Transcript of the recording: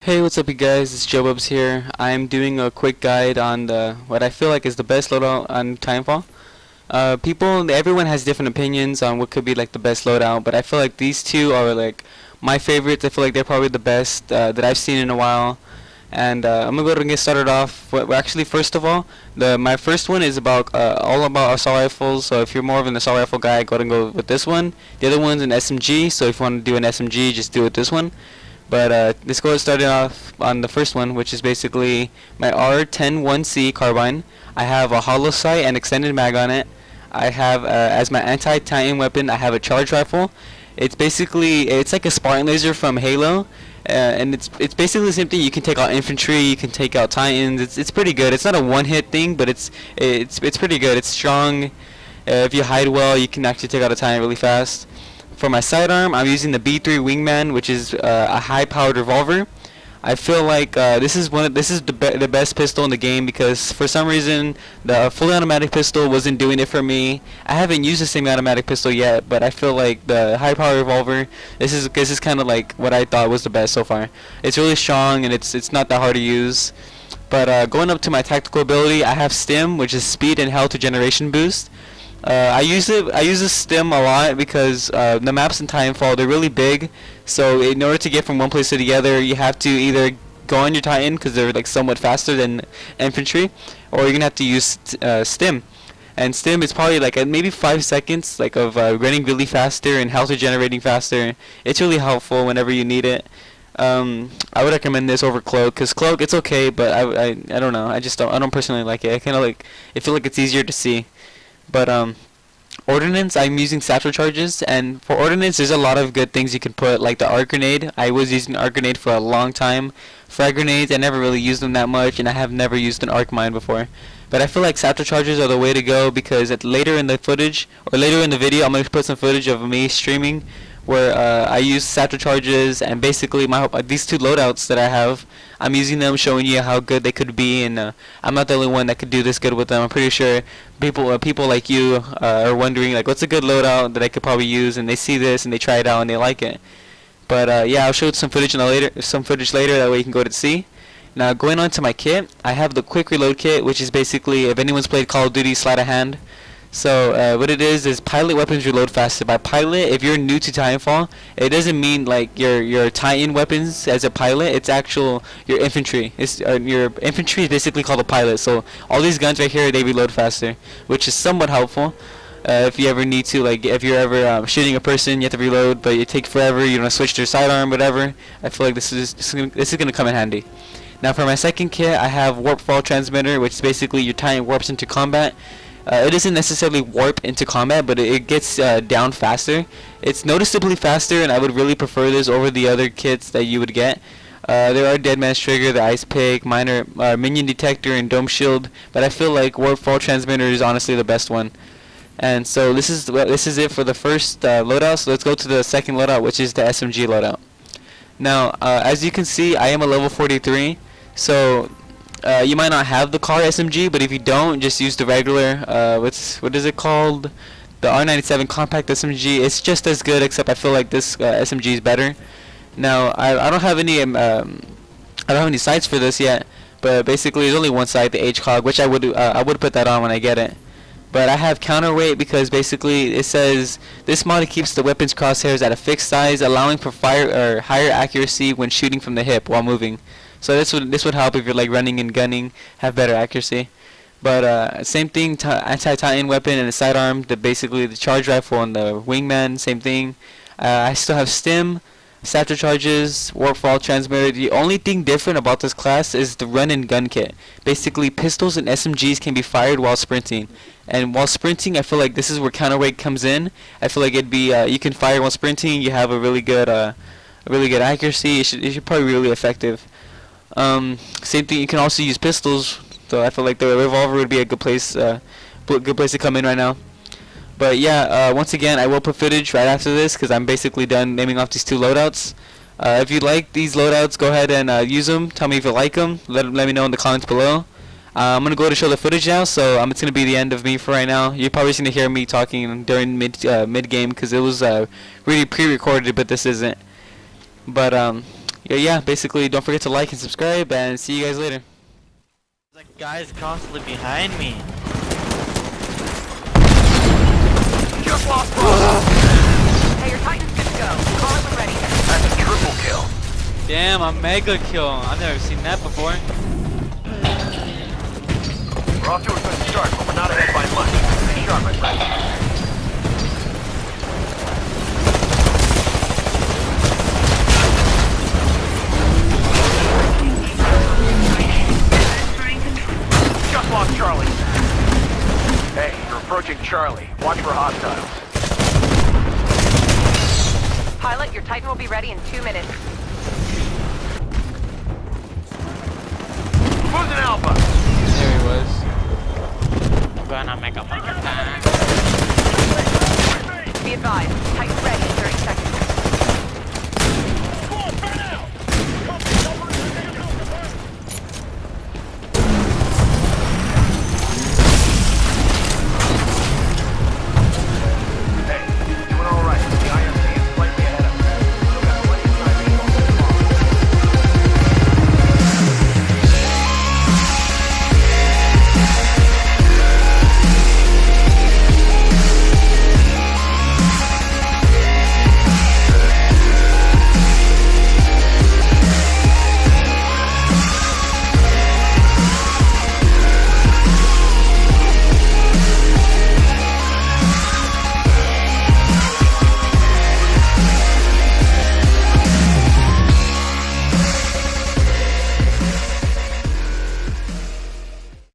Hey, what's up you guys? It's Joe Bubs here. I'm doing a quick guide on what I feel like is the best loadout on Titanfall. Everyone has different opinions on what could be like the best loadout, but I feel like these two are like my favorites. I feel like they're probably the best that I've seen in a while. And I'm gonna go ahead and get started off. Actually, first of all, my first one is about all about assault rifles. So if you're more of an assault rifle guy, go ahead and go with this one. The other one's an SMG. So if you want to do an SMG, just do it this one. But let's go ahead and start off on the first one, which is basically my R101C carbine. I have a hollow sight and extended mag on it. I have as my anti-Titan weapon, I have a charge rifle. It's like a Spartan laser from Halo, and it's basically the same thing. You can take out infantry, you can take out Titans. It's pretty good. It's not a one-hit thing, but it's pretty good. It's strong. If you hide well, you can actually take out a Titan really fast. For my sidearm, I'm using the B3 Wingman, which is a high-powered revolver. I feel like this is the best pistol in the game because for some reason the fully automatic pistol wasn't doing it for me. I haven't used the semi-automatic pistol yet, but I feel like the high-powered revolver. This is kind of like what I thought was the best so far. It's really strong and it's not that hard to use. But going up to my tactical ability, I have Stim, which is speed and health regeneration boost. I use this stim a lot because the maps in Titanfall, they're really big, so in order to get from one place to the other, you have to either go on your Titan because they're like somewhat faster than infantry, or you're gonna have to use stim. And stim is probably like maybe 5 seconds like of running really faster and health regenerating faster. It's really helpful whenever you need it. I would recommend this over cloak because cloak, it's okay, but I don't know. I don't personally like it. I feel like it's easier to see. But ordnance, I'm using satchel charges, and for ordnance there's a lot of good things you can put, like the arc grenade. I was using arc grenade for a long time. Frag grenades, I never really used them that much, and I have never used an arc mine before. But I feel like satchel charges are the way to go because later in the footage, or later in the video, I'm going to put some footage of me streaming where I use satchel charges, and basically these two loadouts that I have, I'm using them, showing you how good they could be, and I'm not the only one that could do this good with them. I'm pretty sure people like you are wondering like what's a good loadout that I could probably use, and they see this and they try it out and they like it. But yeah, I'll show you some footage later. That way you can go to see. Now going on to my kit, I have the quick reload kit, which is basically if anyone's played Call of Duty sleight of hand. So what it is pilot weapons reload faster. By pilot, if you're new to Titanfall, it doesn't mean like your Titan weapons as a pilot. It's actual your infantry. Your infantry is basically called a pilot. So all these guns right here, they reload faster, which is somewhat helpful. If you ever need to, like if you're ever shooting a person, you have to reload, but it takes forever. You want to switch to your sidearm, whatever. I feel like this is gonna come in handy. Now for my second kit, I have warp fall transmitter, which is basically your Titan warps into combat. It doesn't necessarily warp into combat, but it gets down faster. It's noticeably faster, and I would really prefer this over the other kits that you would get. There are Dead Man's Trigger, the Ice Pick, Minion Detector, and Dome Shield, but I feel like Warp Fall Transmitter is honestly the best one. And so this is it for the first loadout. So let's go to the second loadout, which is the SMG loadout. Now, as you can see, I am a level 43, so you might not have the car SMG, but if you don't, just use the regular, what is it called? The R97 compact SMG. It's just as good, except I feel like this SMG is better. Now, I don't have any sights for this yet, but basically there's only one sight, the HCOG, which I would put that on when I get it. But I have counterweight because basically it says this mod keeps the weapon's crosshairs at a fixed size, allowing for higher accuracy when shooting from the hip while moving. So this would help if you're like running and gunning, have better accuracy. But same thing, anti-Titan weapon and the sidearm, basically the charge rifle and the wingman, same thing. I still have stim, satchel charges, warp fall transmitter. The only thing different about this class is the run and gun kit. Basically, pistols and SMGs can be fired while sprinting. And while sprinting, I feel like this is where counterweight comes in. I feel like it'd be you can fire while sprinting. You have a really good accuracy. It should probably be really effective. Same thing. You can also use pistols. So I feel like the revolver would be a good place to come in right now. But yeah, once again, I will put footage right after this because I'm basically done naming off these two loadouts. If you like these loadouts, go ahead and use them. Tell me if you like them. Let me know in the comments below. I'm gonna go to show the footage now, so it's gonna be the end of me for right now. You're probably just gonna hear me talking during mid game because it was really pre-recorded, but this isn't. But yeah, basically, don't forget to like and subscribe, and see you guys later. The guy's constantly behind me. Just lost Bravo. Hey, your Titan's good to go. Call it when ready. That's a triple kill. Damn, a mega kill. I've never seen that before. We're off to a good start, but we're not ahead by much. Be sharp, my friend. Just lost Charlie. Hey, you're approaching Charlie. Watch for hostiles. Pilot, your Titan will be ready in 2 minutes. Losing Alpha. There he was. I'm gonna make up my